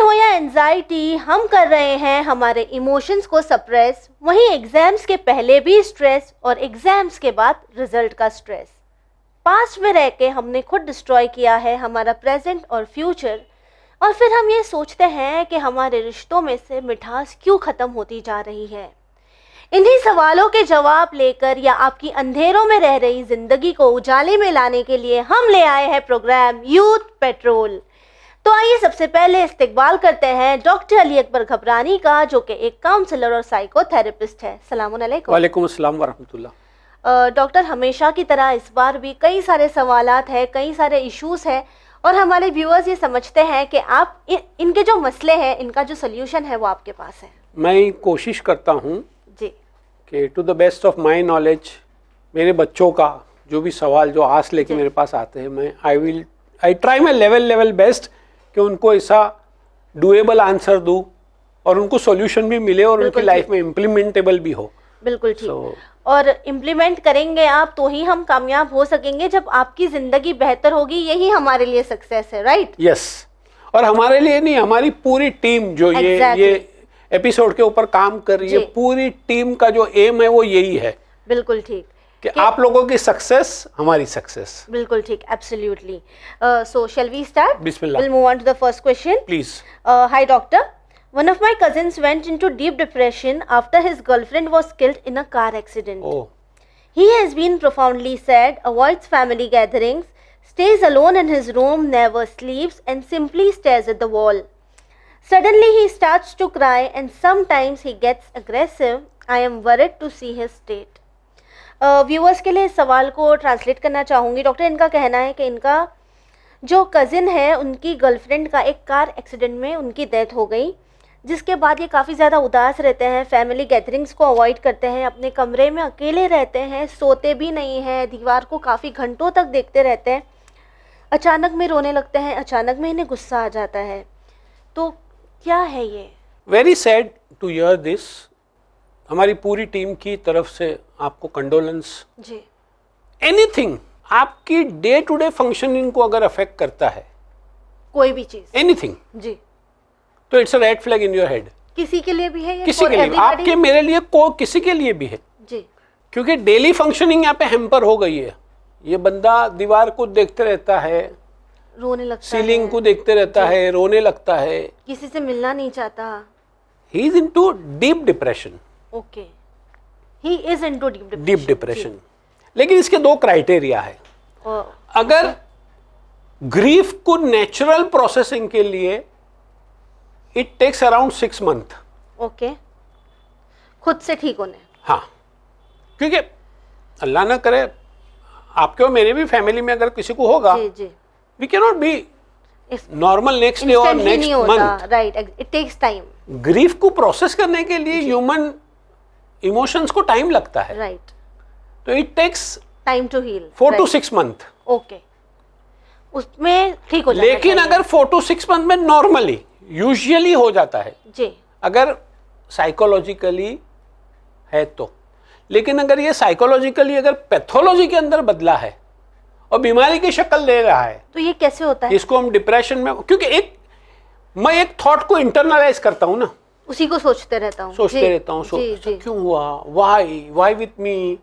हो या एंजाइटी, हम कर रहे हैं हमारे इमोशंस को सप्रेस। वहीं एग्जाम्स के पहले भी स्ट्रेस और एग्जाम्स के बाद रिजल्ट का स्ट्रेस। पास्ट में रह के हमने खुद डिस्ट्रॉय किया है हमारा प्रेजेंट और फ्यूचर, और फिर हम ये सोचते हैं कि हमारे रिश्तों में से मिठास क्यों ख़त्म होती जा रही है। इन्हीं सवालों के जवाब लेकर या आपकी अंधेरों में रह रही ज़िंदगी को उजाले में लाने के लिए हम ले आए हैं प्रोग्राम यूथ पेट्रोल। तो आइए सबसे पहले इस्तकबाल करते हैं डॉक्टर अली अकबर घबरानी का, जो कि एक काउंसलर और साइकोथेरेपिस्ट है। सलाम अलैकुम। वालेकुम अस्सलाम वरहमतुल्लाह। डॉक्टर, हमेशा की तरह इस बार भी कई सारे सवालात हैं, कई सारे इश्यूज़ हैं, और हमारे व्यूअर्स ये समझते हैं कि आप इनके जो मसले हैं, इनका जो सोल्यूशन है वो आपके पास है। मैं कोशिश करता हूँ जी कि to the best of my knowledge मेरे बच्चों का जो भी सवाल जो आस लेके मेरे पास आते हैं, मैं I try my level best कि उनको ऐसा डुएबल आंसर दूँ और उनको सोल्यूशन भी मिले और उनकी लाइफ में इम्प्लीमेंटेबल भी हो। बिल्कुल ठीक। और इम्प्लीमेंट करेंगे आप तो ही हम कामयाब हो सकेंगे। जब आपकी जिंदगी बेहतर होगी, यही हमारे लिए सक्सेस है, राइट? यस। और हमारे लिए नहीं, हमारी पूरी टीम जो ये एपिसोड के ऊपर काम कर रही है, पूरी टीम का जो एम है वो यही है। बिल्कुल ठीक कि आप लोगों की सक्सेस हमारी सक्सेस। बिल्कुल ठीक, absolutely. So shall we start? बिस्मिल्लाह। Will move on to the first question, please. Hi doctor, one of my cousins went into deep depression after his girlfriend was killed in a car accident. Oh. He has been profoundly sad, avoids family gatherings, stays alone in his room, never sleeps, and simply stares at the wall. Suddenly he starts to cry and sometimes he gets aggressive. I am worried to see his state. Viewers के लिए इस सवाल को translate करना चाहूँगी। Doctor, इनका कहना है कि इनका जो कज़िन है, उनकी गर्लफ्रेंड का एक कार एक्सीडेंट में उनकी डेथ हो गई, जिसके बाद ये काफ़ी ज़्यादा उदास रहते हैं, फैमिली गैदरिंग्स को अवॉइड करते हैं, अपने कमरे में अकेले रहते हैं, सोते भी नहीं हैं, दीवार को काफ़ी घंटों तक देखते रहते हैं, अचानक में रोने लगते हैं, अचानक में इन्हें गुस्सा आ जाता है। तो क्या है ये? Very sad to hear this. हमारी पूरी टीम की तरफ से आपको कंडोलेंस। जी। एनीथिंग आपकी डे टू डे फंक्शनिंग को अगर अफेक्ट करता है, भी चीज, एनीथिंग, जी, तो it's a red flag in your head. किसी के लिए भी है ये? किसी के लिए, आपके, मेरे लिए, किसी के लिए भी है जी। क्योंकि डेली फंक्शनिंग यहाँ पे हैम्पर हो गई है। ये बंदा दीवार को देखते रहता है, रोने लगता है, सीलिंग को देखते रहता है, रोने लगता है, किसी से मिलना नहीं चाहता। He is into deep depression. Okay, he is into deep depression. लेकिन इसके दो क्राइटेरिया है। अगर ग्रीफ को नेचुरल प्रोसेसिंग के लिए it takes around 6 month. Okay, खुद से ठीक होने। हाँ, क्योंकि अल्लाह ना करे आपके और मेरे भी फैमिली में अगर किसी को होगा, we can not be normal next day और next month, right? It takes time. Grief को प्रोसेस करने के लिए ह्यूमन इमोशंस को टाइम लगता है, राइट? तो it takes time to heal, 4 to 6 month. Okay, उसमें ठीक हो जाता है। लेकिन अगर 4 to 6 मंथ में नॉर्मली यूजुअली हो जाता है जी, अगर साइकोलॉजिकली है तो। लेकिन अगर ये साइकोलॉजिकली अगर पैथोलॉजी के अंदर बदला है और बीमारी की शक्ल ले रहा है, तो ये कैसे होता है? इसको हम डिप्रेशन में, क्योंकि मैं एक थॉट को इंटरनलाइज करता हूँ ना, उसी को सोचते रहता हूँ, क्यों हुआ, वाई विथ मी,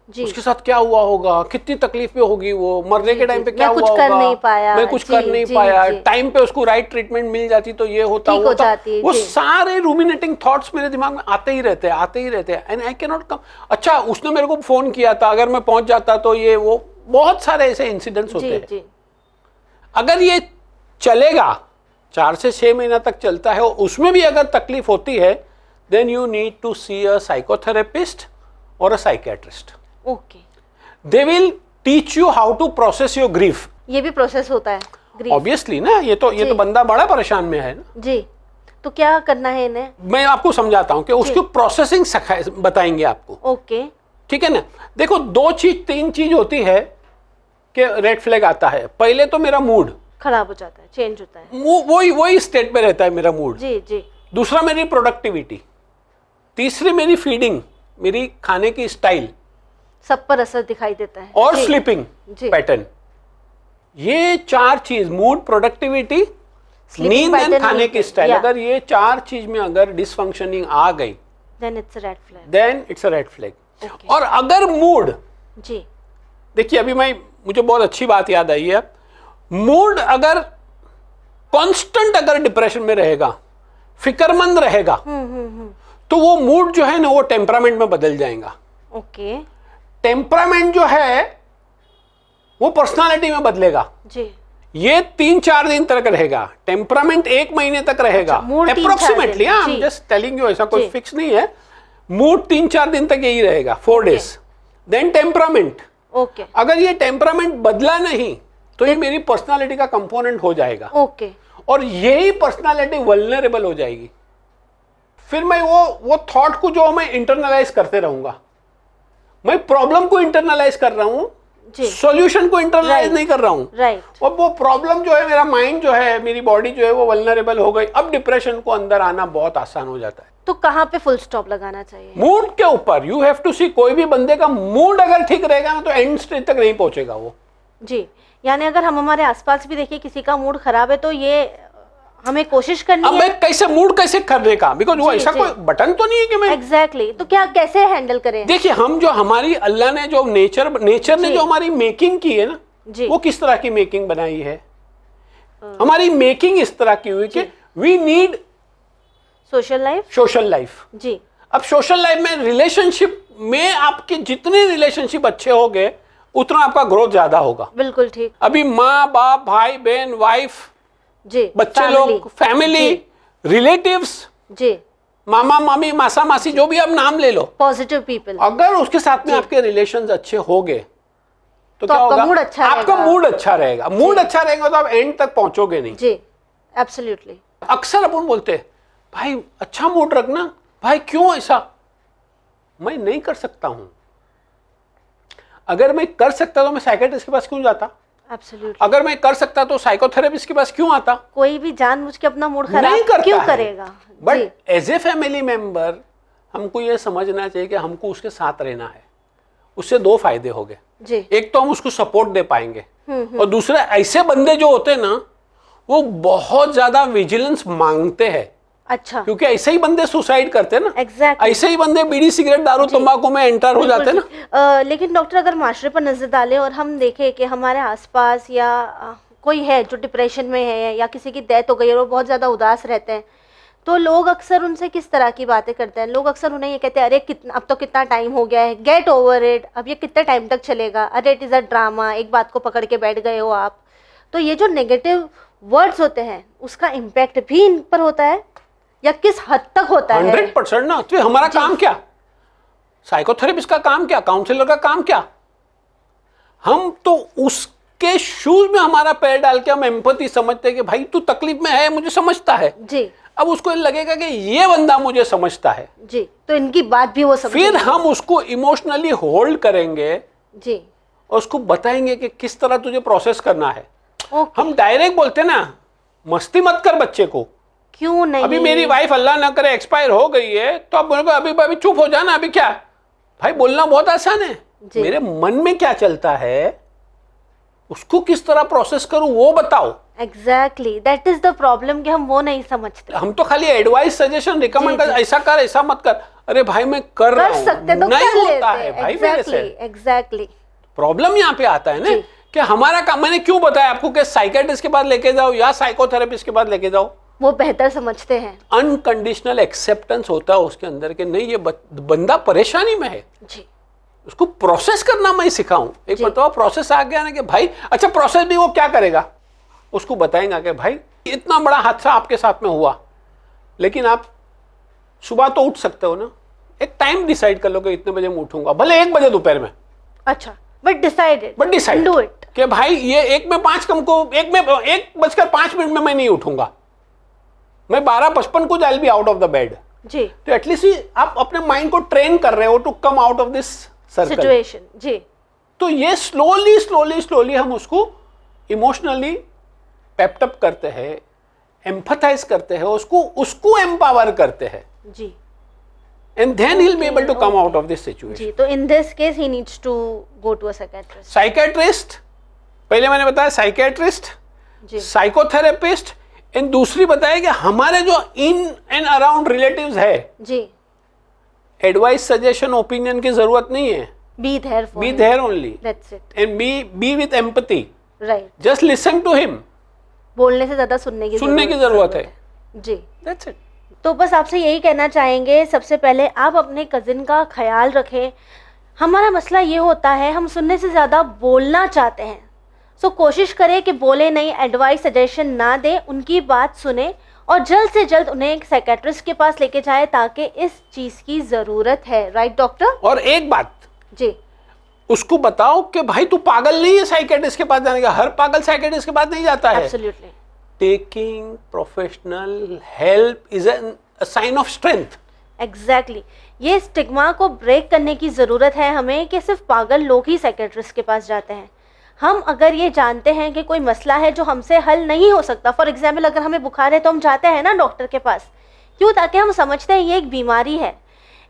उसके साथ क्या हुआ होगा, कितनी तकलीफें होगी, वो मरने के टाइम पे क्या हुआ होगा, मैं कुछ कर नहीं पाया, टाइम पे उसको राइट ट्रीटमेंट मिल जाती तो ये होता, वो सारे रूमिनेटिंग थॉट्स मेरे दिमाग में आते ही रहते हैं and I can not come. अच्छा, उसने मेरे को फोन किया था, अगर मैं पहुंच जाता तो ये वो, बहुत सारे ऐसे इंसिडेंट्स होते हैं। अगर ये चलेगा 4 से 6 महीना तक चलता है और उसमें भी अगर तकलीफ होती है, then you need to see a psychotherapist और a psychiatrist. Okay, they will teach you how to process your grief. ये भी प्रोसेस होता है ऑब्वियसली ना, ये तो बंदा बड़ा परेशान में है ना जी। तो क्या करना है इन्हें? मैं आपको समझाता हूँ कि उसकी प्रोसेसिंग बताएंगे आपको। ओके, ठीक है ना। देखो, 3 चीज होती है कि रेड फ्लैग आता है। पहले तो मेरा मूड खराब हो जाता है, चेंज होता है, वही स्टेट में रहता है मेरा मूड। जी जी। दूसरा मेरी प्रोडक्टिविटी, तीसरी मेरी फीडिंग, मेरी खाने की स्टाइल, सब पर असर दिखाई देता है, और स्लीपिंग पैटर्न। ये 4 चीज, मूड, प्रोडक्टिविटी, नींद एंड खाने की स्टाइल, अगर ये 4 चीज में अगर डिसफंक्शनिंग आ गई, then it's a red flag, then it's a red flag. और अगर मूड, जी देखिए अभी मुझे बहुत अच्छी बात याद आई है, मूड अगर कांस्टेंट अगर डिप्रेशन में रहेगा, फिक्रमंद रहेगा, तो वो मूड जो है ना वो टेम्परामेंट में बदल जाएगा। ओके, टेम्परामेंट जो है वो पर्सनालिटी में बदलेगा जी। ये 3-4 दिन तक रहेगा, टेम्परामेंट 1 महीने तक रहेगा approximately. I am just telling you, ऐसा कोई फिक्स नहीं है। मूड 3-4 दिन तक यही रहेगा, 4 डेज, देन टेम्परामेंट। ओके, अगर ये टेम्परामेंट बदला नहीं तो ये मेरी पर्सनालिटी का कंपोनेंट हो जाएगा। ओके, और यही पर्सनालिटी वल्नरेबल हो जाएगी। फिर मैं वो थॉट को जो मैं इंटरनलाइज करते रहूंगा, मैं प्रॉब्लम को इंटरनलाइज कर रहा हूं, सॉल्यूशन को इंटरनलाइज नहीं कर रहा हूं। राइट। और वो प्रॉब्लम जो है, मेरा माइंड जो है, मेरी बॉडी जो है वो वल्नरेबल हो गई। अब डिप्रेशन को अंदर आना बहुत आसान हो जाता है। तो कहां पे फुल स्टॉप लगाना चाहिए? मूड के ऊपर। यू हैव टू सी, कोई भी बंदे का मूड अगर ठीक रहेगा ना तो एंड स्टेज तक नहीं पहुंचेगा वो। जी, यानी अगर हम हमारे आसपास भी देखिए किसी का मूड खराब है तो ये हमें कोशिश करनी है कैसे मूड कैसे करने का, बिकॉज वो ऐसा कोई बटन तो नहीं है कि मैं एग्जैक्टली तो क्या कैसे हैंडल करें। देखिए हम जो हमारी अल्लाह ने जो नेचर ने जो हमारी मेकिंग की है ना, वो किस तरह की मेकिंग बनाई है। हमारी मेकिंग इस तरह की हुई कि वी नीड सोशल लाइफ। जी, अब सोशल लाइफ में रिलेशनशिप में आपके जितने रिलेशनशिप अच्छे होंगे उतना आपका ग्रोथ ज्यादा होगा। बिल्कुल ठीक। अभी माँ बाप, भाई बहन, वाइफ, जी, बच्चे लोग, फैमिली, रिलेटिव्स, जी, मामा मामी, मासा मासी, जो भी आप नाम ले लो, पॉजिटिव पीपल, अगर उसके साथ में आपके रिलेशंस अच्छे होंगे तो क्या होगा? मूड अच्छा आपका मूड अच्छा रहेगा। मूड अच्छा रहेगा तो आप एंड तक पहुंचोगे नहीं। जी, एब्सोल्युटली। अक्सर अपन बोलते हैं भाई अच्छा मूड रखना, भाई क्यों ऐसा? मैं नहीं कर सकता हूं। अगर मैं कर सकता तो मैं साइकियाट्रिस्ट के पास क्यों जाता? Absolutely. अगर मैं कर सकता तो साइकोथेरेपिस्ट के पास क्यों आता? कोई भी जानबूझ के अपना मूड खराब क्यों करेगा? But as a family member हमको ये समझना चाहिए कि हमको उसके साथ रहना है। उससे 2 फायदे हो गए। एक तो हम उसको सपोर्ट दे पाएंगे, और दूसरा ऐसे बंदे जो होते हैं ना वो बहुत ज्यादा विजिलेंस मांगते हैं। अच्छा, क्योंकि ऐसे ही बंदे सुसाइड करते हैं ना। Exactly. ऐसे ही बंदे बीड़ी सिगरेट दारू तंबाकू में एंटर हो जाते हैं ना। लेकिन डॉक्टर अगर माशरे पर नजर डालें और हम देखें कि हमारे आसपास या कोई है जो डिप्रेशन में है या किसी की डेथ हो गई और वो बहुत ज़्यादा उदास रहते हैं, तो लोग अक्सर उनसे किस तरह की बातें करते हैं? लोग अक्सर उन्हें ये कहते हैं, अरे कितना, अब तो कितना टाइम हो गया है, गेट ओवर इट, अब ये कितने टाइम तक चलेगा, अरे इट इज़ अ ड्रामा, एक बात को पकड़ के बैठ गए हो आप। तो ये जो नेगेटिव वर्ड्स होते हैं उसका इम्पैक्ट भी इन पर होता है या किस हद तक होता है? 100% ना। तो हमारा काम क्या? साइकोथेरेपिस्ट का काम क्या? काउंसलर का काम क्या? हम तो उसके शूज में हमारा पैर डाल के हम एम्पैथी समझते हैं कि भाई तू तकलीफ में है, मुझे समझता है जी। अब उसको लगेगा कि ये बंदा मुझे समझता है जी, तो इनकी बात भी वो समझेगा। फिर हम उसको इमोशनली होल्ड करेंगे जी, और उसको बताएंगे कि किस तरह तुझे प्रोसेस करना है। हम डायरेक्ट बोलते ना, मस्ती मत कर बच्चे को। क्यों नहीं? अभी मेरी वाइफ अल्लाह ना करे एक्सपायर हो गई है तो आप बोलोगे अभी चुप हो जाना, अभी क्या? भाई बोलना बहुत आसान है। मेरे मन में क्या चलता है उसको किस तरह प्रोसेस करूं वो बताओ। Exactly, that is the problem कि हम वो नहीं समझते। हम तो खाली एडवाइस, सजेशन, रिकमेंड कर, ऐसा कर, ऐसा मत कर। अरे भाई मैं कर रहा हूं, सकते तो नहीं कर होता लेते। है भाई मेरे से। एग्जैक्टली, प्रॉब्लम यहाँ पे आता है ना कि हमारा काम, मैंने क्यों बताया आपको कि साइकियाट्रिस्ट के पास लेके जाओ या साइकोथेरेपिस्ट के पास लेके जाओ, वो बेहतर समझते हैं। अनकंडीशनल एक्सेप्टेंस होता है उसके अंदर के नहीं ये बंदा परेशानी में है जी, उसको प्रोसेस करना मैं सिखाऊं। एक बताओ प्रोसेस आ गया ना कि भाई अच्छा प्रोसेस भी वो क्या करेगा, उसको बताएंगे कि भाई इतना बड़ा हादसा आपके साथ में हुआ, लेकिन आप सुबह तो उठ सकते हो ना, एक टाइम डिसाइड कर लो कि इतने बजे मैं उठूंगा, भले 1 बजे दोपहर में। अच्छा, बट डिसाइड डू इट कि भाई ये 1:05 में मैं नहीं उठूंगा, मैं 12:55 को I be out of the bed जी। तो एटलीस्ट आप अपने माइंड को ट्रेन कर रहे हो to come out of this situation जी। तो ये स्लोली हम उसको इमोशनली पेप्टअप करते हैं, एम्पथाइज करते हैं, उसको एम्पावर करते हैं जी, and then he'll be able to come out of this situation. जी, तो in this case he needs to go to a psychiatrist. Psychiatrist, पहले मैंने बताया साइकियाट्रिस्ट, साइकोथेरेपिस्ट एंड दूसरी बताए कि हमारे जो इन एंड अराउंड रिलेटिव्स है जी, एडवाइस सजेशन ओपिनियन की जरूरत नहीं है, be there only, that's it, and be with empathy, right, just listen to him, बोलने से ज्यादा सुनने की जरूरत है जी, दैट्स इट। तो बस आपसे यही कहना चाहेंगे, सबसे पहले आप अपने कजिन का ख्याल रखें। हमारा मसला ये होता है, हम सुनने से ज़्यादा बोलना चाहते हैं, सो कोशिश करें कि बोले नहीं, एडवाइस सजेशन ना दें, उनकी बात सुने और जल्द से जल्द उन्हें एक साइकेट्रिस्ट के पास लेके जाए, ताकि इस चीज़ की ज़रूरत है। Right doctor? और एक बात जी, उसको बताओ कि भाई तू पागल नहीं है साइकेट्रिस्ट के पास जाने का, हर पागल साइकेट्रिस्ट के पास नहीं जाता है। Absolutely, taking professional help is a sign of strength. Exactly, ये स्टिग्मा को ब्रेक करने की ज़रूरत है हमें कि सिर्फ पागल लोग ही साइकेट्रिस्ट के पास जाते हैं। हम अगर ये जानते हैं कि कोई मसला है जो हमसे हल नहीं हो सकता, फॉर एग्जाम्पल अगर हमें बुखार है तो हम जाते हैं ना डॉक्टर के पास, क्यों? ताकि हम समझते हैं ये एक बीमारी है।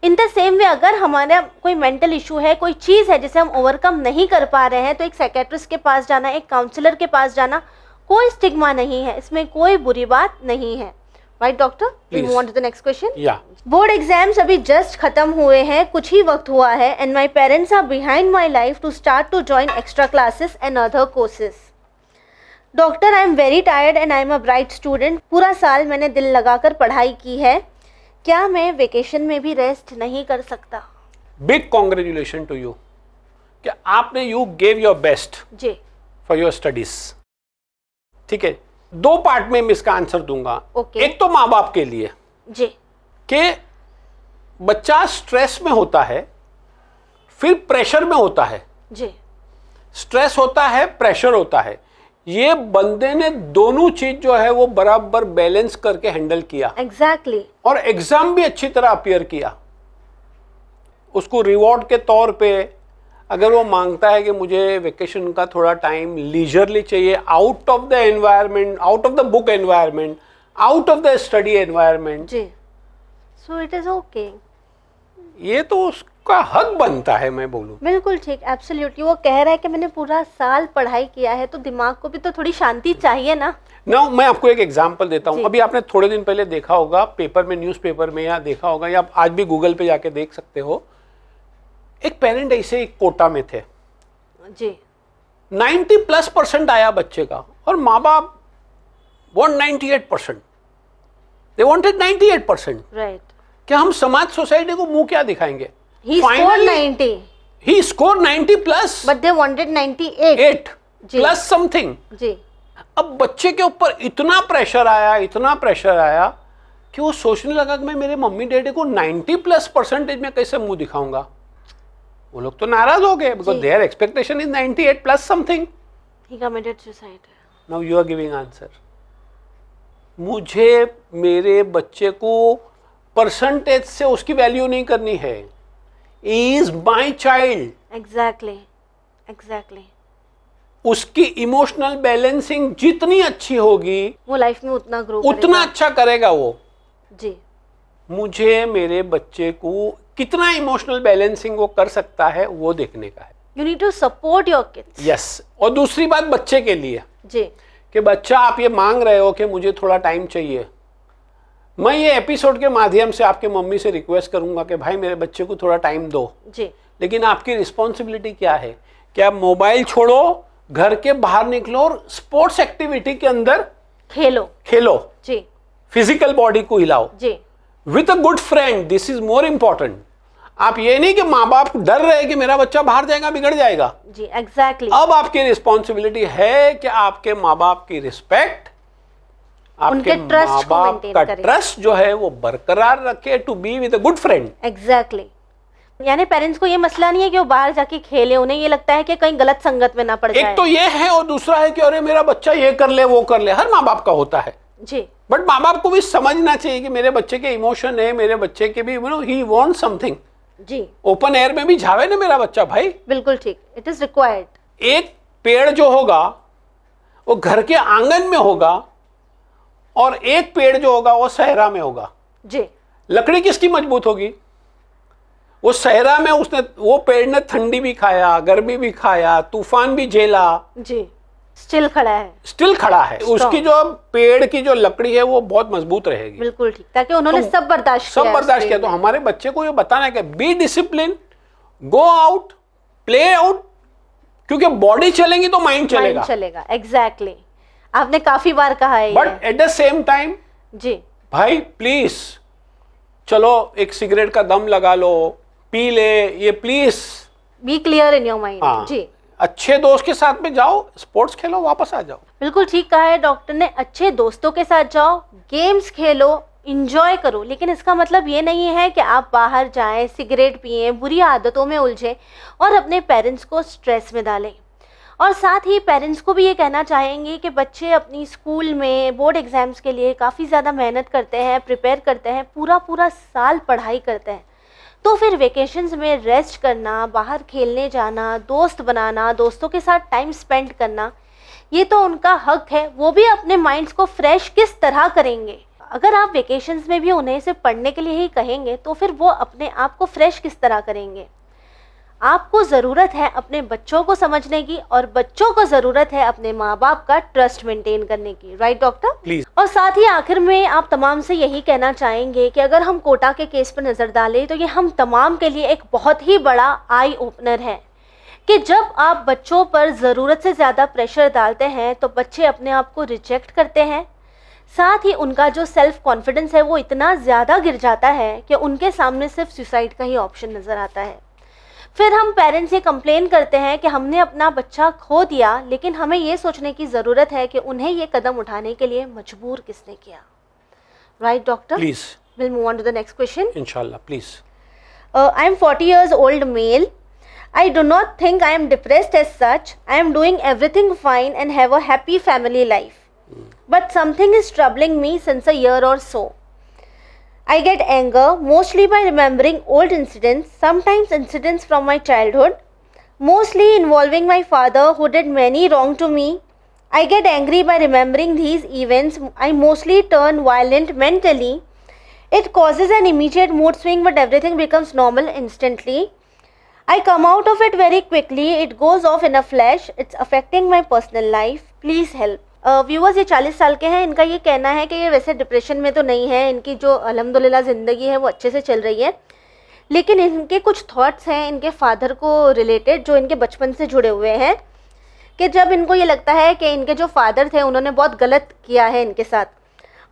इन द सेम वे अगर हमारा कोई मेंटल इशू है, कोई चीज़ है जिसे हम ओवरकम नहीं कर पा रहे हैं, तो एक साइकेट्रिस्ट के पास जाना, एक काउंसलर के पास जाना, कोई स्टिग्मा नहीं है, इसमें कोई बुरी बात नहीं है। Right doctor? We move on to the next question. Yeah, board exams अभी जस्ट खत्म हुए हैं, कुछ ही वक्त हुआ है, and my parents are behind my life to start to join extra classes and other courses. Doctor, I am very tired and I am a bright student. पूरा साल मैंने दिल लगाकर पढ़ाई की है, क्या मैं वेकेशन में भी रेस्ट नहीं कर सकता? बिग कॉन्ग्रेचुलेशन टू यू कि आपने यू गेव योर बेस्ट जी फॉर योर स्टडीज। ठीक है, दो पार्ट में मैं इसका आंसर दूंगा। Okay. एक तो माँ बाप के लिए जी, कि बच्चा स्ट्रेस में होता है, फिर प्रेशर में होता है। जी, स्ट्रेस होता है, प्रेशर होता है, ये बंदे ने दोनों चीज जो है वो बराबर बैलेंस करके हैंडल किया। एग्जैक्टली, और एग्जाम भी अच्छी तरह अपीयर किया। उसको रिवॉर्ड के तौर पे अगर वो मांगता है कि मुझे वेकेशन का थोड़ा टाइम लीजरली चाहिए, out of the environment, out of the book environment, out of the study environment, जी, सो इट इज ओके, ये तो उसका हक बनता है, मैं बोलूं। बिल्कुल ठीक, एब्सोल्युटली। वो कह रहा है कि मैंने पूरा साल पढ़ाई किया है, तो दिमाग को भी तो थोड़ी शांति चाहिए ना। मैं आपको एक एग्जांपल देता हूं। अभी आपने थोड़े दिन पहले देखा होगा पेपर में, न्यूज़पेपर में, या देखा होगा, या आज भी गूगल पे जाके देख सकते हो, एक पेरेंट ऐसे एक कोटा में थे जी, 90+% आया बच्चे का, और माँ बाप want 98%, they wanted 98%। राइट, क्या हम समाज सोसाइटी को मुंह क्या दिखाएंगे? he scored 90, he scored 90+, but they wanted 98 plus something। जी, अब बच्चे के ऊपर इतना प्रेशर आया कि वो सोचने लगा कि मैं मेरे मम्मी डैडी को 90+% में कैसे मुंह दिखाऊंगा। वो लोग तो नाराज हो गए, because there expectation is 98+ something. he committed suicide। Now you are giving answer. मुझे मेरे बच्चे को परसेंटेज से उसकी वैल्यू नहीं करनी है, इज माई चाइल्ड। एग्जैक्टली, उसकी इमोशनल बैलेंसिंग जितनी अच्छी होगी वो लाइफ में उतना ग्रो उतना अच्छा करेगा वो। जी, मुझे मेरे बच्चे को कितना इमोशनल बैलेंसिंग वो कर सकता है वो देखने का है। You need to support your kids. Yes, और दूसरी बात बच्चे के लिए जी, कि बच्चा आप ये मांग रहे हो कि मुझे थोड़ा टाइम चाहिए, मैं ये एपिसोड के माध्यम से आपके मम्मी से रिक्वेस्ट करूंगा कि भाई मेरे बच्चे को थोड़ा टाइम दो जी, लेकिन आपकी रिस्पॉन्सिबिलिटी क्या है कि आप मोबाइल छोड़ो, घर के बाहर निकलो और स्पोर्ट्स एक्टिविटी के अंदर खेलो जी, फिजिकल बॉडी को हिलाओ जी, with a good friend. This is more important. आप ये नहीं कि माँ बाप डर रहे कि मेरा बच्चा बाहर जाएगा बिगड़ जाएगा। जी, एग्जैक्टली। अब आपकी रिस्पॉन्सिबिलिटी है कि आपके माँ बाप की रिस्पेक्ट, आपके माँ बाप का ट्रस्ट जो है वो बरकरार रखे, to be with a good friend. Exactly, यानी पेरेंट्स को ये मसला नहीं है कि वो बाहर जाके खेले, उन्हें ये लगता है कि कहीं गलत संगत में ना पड़ जाए। एक तो ये है, और दूसरा है कि अरे मेरा बच्चा ये कर ले वो कर ले, हर माँ बाप का होता है जी, बट माँ बाप को भी समझना चाहिए कि मेरे बच्चे के इमोशन है, मेरे बच्चे के भी ही वांट समथिंग। जी, ओपन एयर में भी जावे ना मेरा बच्चा भाई, बिल्कुल ठीक, इट इज रिक्वायर्ड। एक पेड़ जो होगा वो घर के आंगन में होगा, और एक पेड़ जो होगा वो सहरा में होगा जी। लकड़ी किसकी मजबूत होगी? वो सहरा में वो पेड़ ने ठंडी भी खाया, गर्मी भी खाया, तूफान भी झेला, जी, स्टिल खड़ा है। उसकी जो पेड़ की जो लकड़ी है वो बहुत मजबूत रहेगी। बिल्कुल ठीक, ताकि उन्होंने सब बर्दाश्त किया। तो हमारे बच्चे को ये बताना है कि be discipline, go out, play out, क्योंकि बॉडी चलेगी तो माइंड चलेगा। एग्जैक्टली, आपने काफी बार कहा है। But at the same time जी भाई प्लीज, चलो एक सिगरेट का दम लगा लो, पी ले, ये please be clear in your mind. जी, अच्छे दोस्त के साथ में जाओ, स्पोर्ट्स खेलो, वापस आ जाओ। बिल्कुल ठीक कहा है डॉक्टर ने, अच्छे दोस्तों के साथ जाओ, गेम्स खेलो, इंजॉय करो। लेकिन इसका मतलब ये नहीं है कि आप बाहर जाएं, सिगरेट पिए, बुरी आदतों में उलझे और अपने पेरेंट्स को स्ट्रेस में डालें। और साथ ही पेरेंट्स को भी ये कहना चाहेंगे कि बच्चे अपनी स्कूल में बोर्ड एग्जाम्स के लिए काफ़ी ज़्यादा मेहनत करते हैं, प्रिपेयर करते हैं, पूरा साल पढ़ाई करते हैं, तो फिर वेकेशंस में रेस्ट करना, बाहर खेलने जाना, दोस्त बनाना, दोस्तों के साथ टाइम स्पेंड करना, ये तो उनका हक है। वो भी अपने माइंड्स को फ्रेश किस तरह करेंगे? अगर आप वेकेशंस में भी उन्हें सिर्फ पढ़ने के लिए ही कहेंगे तो फिर वो अपने आप को फ्रेश किस तरह करेंगे? आपको ज़रूरत है अपने बच्चों को समझने की, और बच्चों को ज़रूरत है अपने माँ बाप का ट्रस्ट मेंटेन करने की। Right doctor? प्लीज। और साथ ही आखिर में आप तमाम से यही कहना चाहेंगे कि अगर हम कोटा के केस पर नज़र डालें तो ये हम तमाम के लिए एक बहुत ही बड़ा आई ओपनर है कि जब आप बच्चों पर ज़रूरत से ज़्यादा प्रेशर डालते हैं तो बच्चे अपने आप को रिजेक्ट करते हैं। साथ ही उनका जो सेल्फ कॉन्फिडेंस है वो इतना ज़्यादा गिर जाता है कि उनके सामने सिर्फ सुसाइड का ही ऑप्शन नज़र आता है। फिर हम पेरेंट्स ये कंप्लेन करते हैं कि हमने अपना बच्चा खो दिया, लेकिन हमें ये सोचने की ज़रूरत है कि उन्हें ये कदम उठाने के लिए मजबूर किसने किया। Right doctor? Please, will move on to the next question. इंशाल्लाह, please. I am 40 years old male. I do not think I am depressed as such. I am doing everything fine and have a happy family life. But something is troubling me since a year or so. I get anger mostly by remembering old incidents, sometimes incidents from my childhood, mostly involving my father who did many wrong to me. I get angry by remembering these events. I mostly turn violent mentally. It causes an immediate mood swing, but everything becomes normal instantly. I come out of it very quickly. It goes off in a flash. It's affecting my personal life. Please help. Viewers, ये 40 साल के हैं। इनका ये कहना है कि ये वैसे डिप्रेशन में तो नहीं है, इनकी जो अल्हम्दुलिल्लाह ज़िंदगी है वो अच्छे से चल रही है, लेकिन इनके कुछ थॉट्स हैं इनके फादर को रिलेटेड जो इनके बचपन से जुड़े हुए हैं, कि जब इनको ये लगता है कि इनके जो फादर थे उन्होंने बहुत गलत किया है इनके साथ,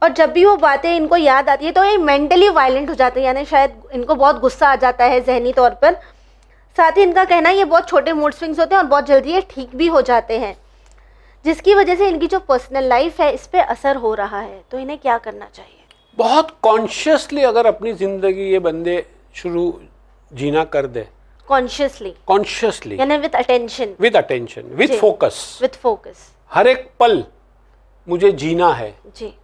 और जब भी वो बातें इनको याद आती है तो ये मेंटली वायलेंट हो जाते हैं, यानी शायद इनको बहुत गुस्सा आ जाता है जहनी तौर पर। साथ ही इनका कहना है ये बहुत छोटे मूड स्विंग्स होते हैं और बहुत जल्दी ये ठीक भी हो जाते हैं, जिसकी वजह से इनकी जो पर्सनल लाइफ है इस पे असर हो रहा है। तो इन्हें क्या करना चाहिए? बहुत कॉन्शियसली अगर अपनी जिंदगी ये बंदे शुरू जीना कर दे, कॉन्शियसली यानी विद अटेंशन, विद फोकस, हर एक पल मुझे जीना है जी।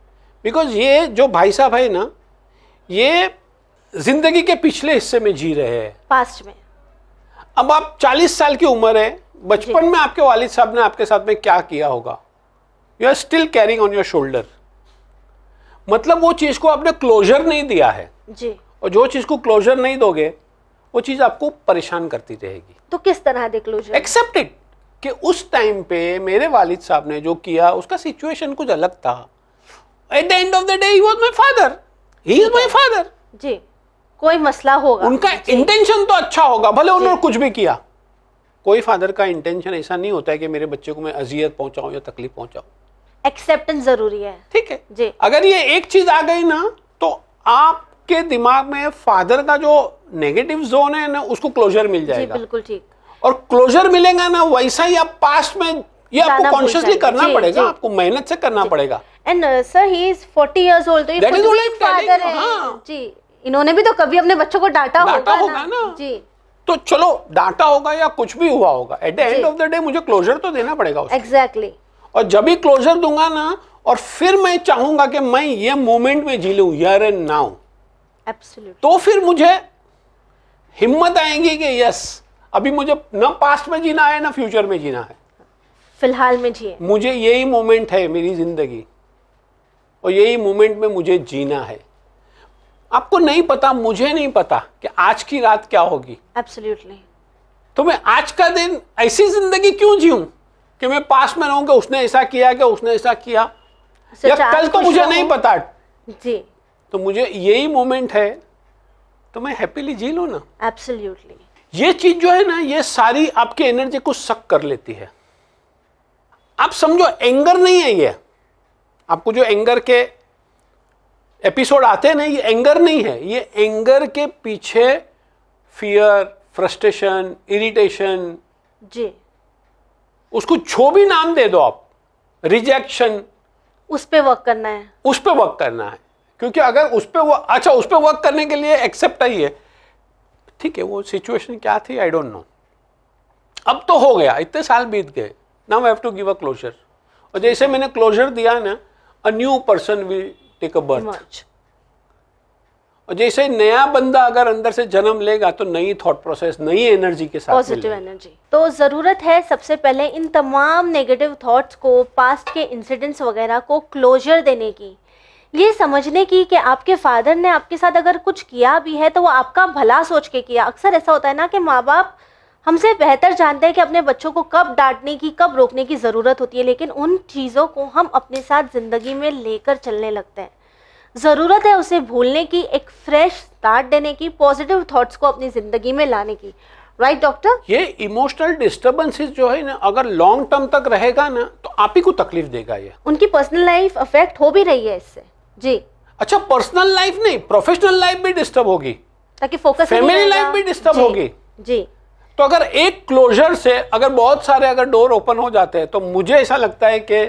बिकॉज ये जो भाई साहब है ना, ये जिंदगी के पिछले हिस्से में जी रहे हैं, पास्ट में। अब आप 40 साल की उम्र है, बचपन में आपके वालिद साहब ने आपके साथ में क्या किया होगा, you are still carrying on your shoulder. मतलब वो चीज को आपने क्लोजर नहीं दिया है जी, और जो चीज को क्लोजर नहीं दोगे वो चीज आपको परेशान करती रहेगी। तो किस तरह दे क्लोजर? एक्सेप्ट इट कि उस टाइम पे मेरे वालिद साहब ने जो किया उसका सिचुएशन कुछ अलग था। At the end of the day he was my father, he is my father जी। कोई मसला होगा, उनका इंटेंशन तो अच्छा होगा, भले उन्होंने कुछ भी किया। कोई फादर का इंटेंशन ऐसा नहीं होता है कि मेरे बच्चे को मैं अजियत पहुंचाऊं या तकलीफ पहुंचाऊं। एक्सेप्टेंस जरूरी है, ठीक है जी। अगर ये एक चीज आ गई ना तो आपके दिमाग में फादर का जो नेगेटिव जोन है ना उसको क्लोजर मिल जाएगा। जी, बिल्कुल ठीक। और क्लोजर मिलेगा ना, वैसा ही आप पास्ट में ये आपको कॉन्शियसली करना पड़ेगा, आपको मेहनत से करना पड़ेगा। And sir he is 40 years old, तो ये खुद भी फादर है जी। इन्होंने भी तो कभी अपने बच्चों को डांटा होगा ना जी। तो चलो डांटा होगा या कुछ भी हुआ होगा, eight the end of the day मुझे क्लोजर तो देना पड़ेगा उसको। एग्जैक्टली। और जब भी क्लोजर दूंगा ना, और फिर मैं चाहूंगा कि मैं ये मोमेंट में जी लूं, हियर एंड नाउ, एब्सोल्युटली, तो फिर मुझे हिम्मत आएगी कि यस अभी मुझे ना पास्ट में जीना है ना फ्यूचर में जीना है, फिलहाल में जिए। मुझे यही मोमेंट है मेरी जिंदगी और यही मोमेंट में मुझे जीना है। आपको नहीं पता, मुझे नहीं पता कि आज की रात क्या होगी। एब्सोल्युटली। तो मैं आज का दिन ऐसी जिंदगी क्यों जीऊं कि मैं पास में रहूं कि उसने ऐसा किया कि उसने ऐसा किया, या कल तो मुझे नहीं पता जी, तो मुझे यही मोमेंट है तो मैं हैप्पीली जी लूं ना। एब्सोल्युटली। ये चीज जो है ना, ये सारी आपकी एनर्जी को सक कर लेती है। आप समझो एंगर नहीं है ये, आपको जो एंगर के एपिसोड आते हैं ना, ये एंगर नहीं है, ये एंगर के पीछे फियर, फ्रस्ट्रेशन, इरिटेशन, जी, उसको जो भी नाम दे दो आप, रिजेक्शन, उस पे वर्क करना है, उस पे वर्क करना है। क्योंकि अगर उस पे अच्छा, उस पे वर्क करने के लिए एक्सेप्ट आई है, ठीक है, वो सिचुएशन क्या थी आई डोंट नो, अब तो हो गया, इतने साल बीत गए, now I have to give a closure. और जैसे मैंने क्लोजर दिया ना, a new person will take a birth. और जैसे नया बंदा अगर अंदर से जन्म लेगा तो नई थॉट प्रोसेस, नई एनर्जी के साथ, पॉजिटिव एनर्जी। तो जरूरत है सबसे पहले इन तमाम नेगेटिव थॉट्स को, पास्ट के इंसिडेंट्स वगैरह को क्लोजर देने की, ये समझने की कि आपके फादर ने आपके साथ अगर कुछ किया भी है तो वो आपका भला सोच के किया। अक्सर ऐसा होता है ना कि माँ बाप हमसे बेहतर जानते हैं कि अपने बच्चों को कब डांटने की, कब रोकने की ज़रूरत होती है, लेकिन उन चीज़ों को हम अपने साथ ज़िंदगी में लेकर चलने लगते हैं। ज़रूरत है उसे भूलने की, एक फ्रेश स्टार्ट देने की, पॉजिटिव थॉट्स को अपनी ज़िंदगी में लाने की। Right doctor? ये इमोशनल डिस्टर्बेंसेस जो है ना, अगर लॉन्ग टर्म तक रहेगा ना तो आप ही को तकलीफ देगा। ये उनकी पर्सनल लाइफ अफेक्ट हो भी रही है इससे। जी, अच्छा, पर्सनल लाइफ नहीं, प्रोफेशनल लाइफ भी डिस्टर्ब होगी, ताकि फोकस, फैमिली लाइफ भी डिस्टर्ब होगी। जी, तो अगर एक क्लोजर से अगर बहुत सारे अगर डोर ओपन हो जाते हैं तो मुझे ऐसा लगता है कि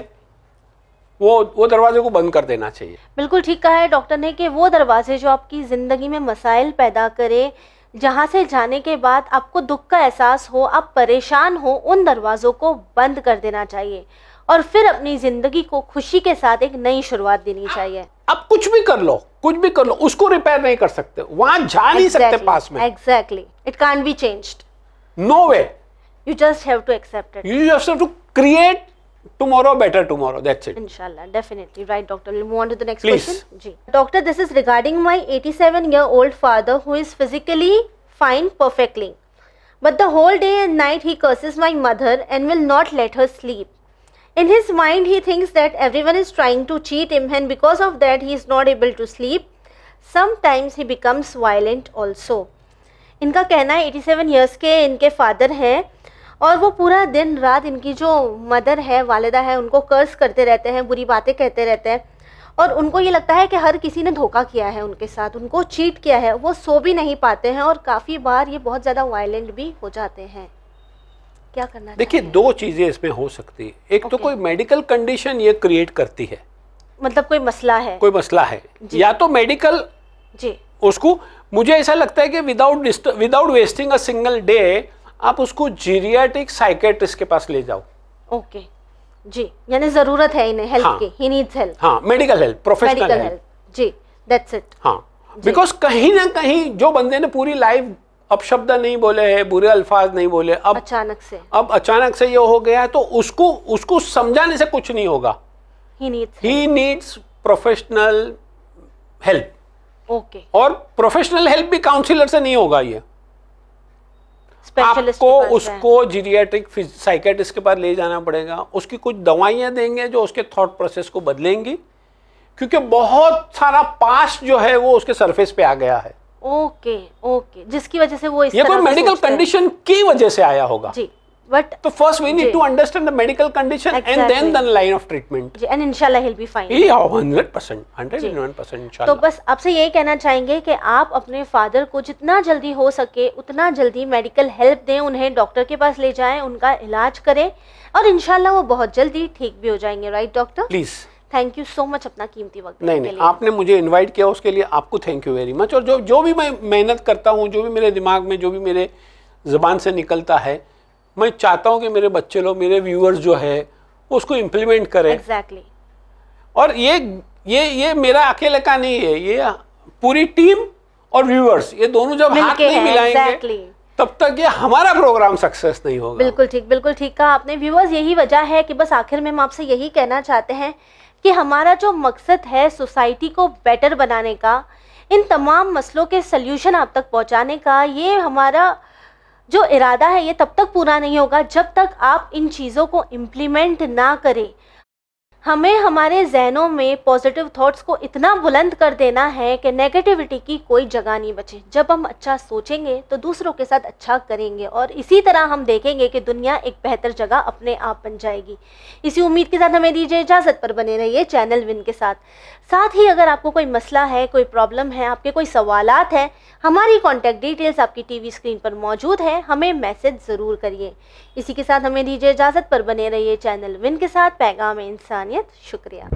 वो दरवाजे को बंद कर देना चाहिए। बिल्कुल ठीक कहा है डॉक्टर ने कि वो दरवाजे जो आपकी ज़िंदगी में मसाइल पैदा करे, जहाँ से जाने के बाद आपको दुख का एहसास हो, आप परेशान हो, उन दरवाज़ों को बंद कर देना चाहिए और फिर अपनी ज़िंदगी को खुशी के साथ एक नई शुरुआत देनी चाहिए। आप कुछ भी कर लो, कुछ भी कर लो, उसको रिपेयर नहीं कर सकते, वहां जा नहीं सकते पास में। Exactly, it can't be changed, no way, you just have to accept it, you just have to create tomorrow better tomorrow, that's it. Inshallah, definitely. Right, doctor, we'll move on to the next Please. question. Ji. Doctor, this is regarding my 87-year-old father who is physically fine perfectly, but the whole day and night he curses my mother and will not let her sleep. In his mind he thinks that everyone is trying to cheat him and because of that he is not able to sleep. Sometimes he becomes violent also. इनका कहना है 87 years के इनके father हैं और वो पूरा दिन रात इनकी जो मदर है, वालिदा है, उनको कर्स करते रहते हैं, बुरी बातें कहते रहते हैं और उनको ये लगता है कि हर किसी ने धोखा किया है उनके साथ, उनको चीट किया है। वो सो भी नहीं पाते हैं और काफ़ी बार ये बहुत ज़्यादा वायलेंट भी हो जाते हैं। क्या करना? देखिए, दो चीज़ें इसमें हो सकती है। एक तो कोई मेडिकल कंडीशन ये क्रिएट करती है, मतलब कोई मसला है, कोई मसला है, या तो मेडिकल जी, उसको मुझे ऐसा लगता है कि without wasting a single day आप उसको जीरियाट्रिक साइकेट्रिस्ट के पास ले जाओ। ओके जी, यानी जरूरत है इन्हें हेल्प की, ही नीड्स हेल्प। हाँ, मेडिकल हेल्प, प्रोफेशनल हेल्प, जी, दैट्स इट। हाँ, बिकॉज कहीं ना कहीं जो बंदे ने पूरी लाइफ अपशब्द नहीं बोले हैं, बुरे अल्फाज नहीं बोले, अब अचानक से ये हो गया है, तो उसको समझाने से कुछ नहीं होगा। He needs professional help. Okay, और प्रोफेशनल हेल्प भी काउंसलर से नहीं होगा, ये आपको उसको जीरियाट्रिक साइकेट्रिस्ट के पास ले जाना पड़ेगा। उसकी कुछ दवाइयां देंगे जो उसके थॉट प्रोसेस को बदलेंगी, क्योंकि बहुत सारा पास्ट जो है वो उसके सरफेस पे आ गया है। ओके ओके, जिसकी वजह से वो इस ये कोई मेडिकल कंडीशन की वजह से आया होगा जी। But तो first we need to understand the medical condition and then the line of treatment. Ji, and inshallah he'll be fine. Yeah, 100%, 101% inshallah. तो बस आपसे यही कहना चाहेंगे कि आप अपने फादर को जितना जल्दी हो सके उतना जल्दी मेडिकल हेल्प दें, उन्हें डॉक्टर के पास ले जाएं, उनका इलाज करें और इंशाल्लाह वो बहुत जल्दी ठीक भी हो जाएंगे। Right doctor? Please, thank you so much अपना कीमती वक्त देने के लिए। आपने मुझे इन्वाइट किया उसके लिए आपको थैंक यू वेरी मच। और जो भी मैं मेहनत करता हूँ, जो भी मेरे दिमाग में, जो भी मेरे जुबान से निकलता है, मैं चाहता हूं कि मेरे बच्चे लोग, मेरे व्यूअर्स जो है उसको इम्प्लीमेंट करें। Exactly. और ये मेरा अकेले का नहीं है, ये पूरी टीम और व्यूअर्स, ये दोनों जब हाथ नहीं मिलाएंगे तब तक ये हमारा प्रोग्राम सक्सेस नहीं होगा। बिल्कुल ठीक कहा आपने। व्यूअर्स, यही वजह है कि बस आखिर में हम आपसे यही कहना चाहते हैं कि हमारा जो मकसद है सोसाइटी को बेटर बनाने का, इन तमाम मसलों के सल्यूशन आप तक पहुंचाने का, ये हमारा जो इरादा है ये तब तक पूरा नहीं होगा जब तक आप इन चीज़ों को इम्प्लीमेंट ना करें। हमें हमारे जहनों में पॉजिटिव थॉट्स को इतना बुलंद कर देना है कि नेगेटिविटी की कोई जगह नहीं बचे। जब हम अच्छा सोचेंगे तो दूसरों के साथ अच्छा करेंगे और इसी तरह हम देखेंगे कि दुनिया एक बेहतर जगह अपने आप बन जाएगी। इसी उम्मीद के साथ हमें दीजिए इजाज़त, पर बने रहिए चैनल विन के साथ। साथ ही अगर आपको कोई मसला है, कोई प्रॉब्लम है, आपके कोई सवालात हैं, हमारी कॉन्टैक्ट डिटेल्स आपकी टीवी स्क्रीन पर मौजूद है, हमें मैसेज ज़रूर करिए। इसी के साथ हमें दीजिए इजाज़त, पर बने रहिए चैनल विन के साथ। पैगाम इंसानियत। शुक्रिया।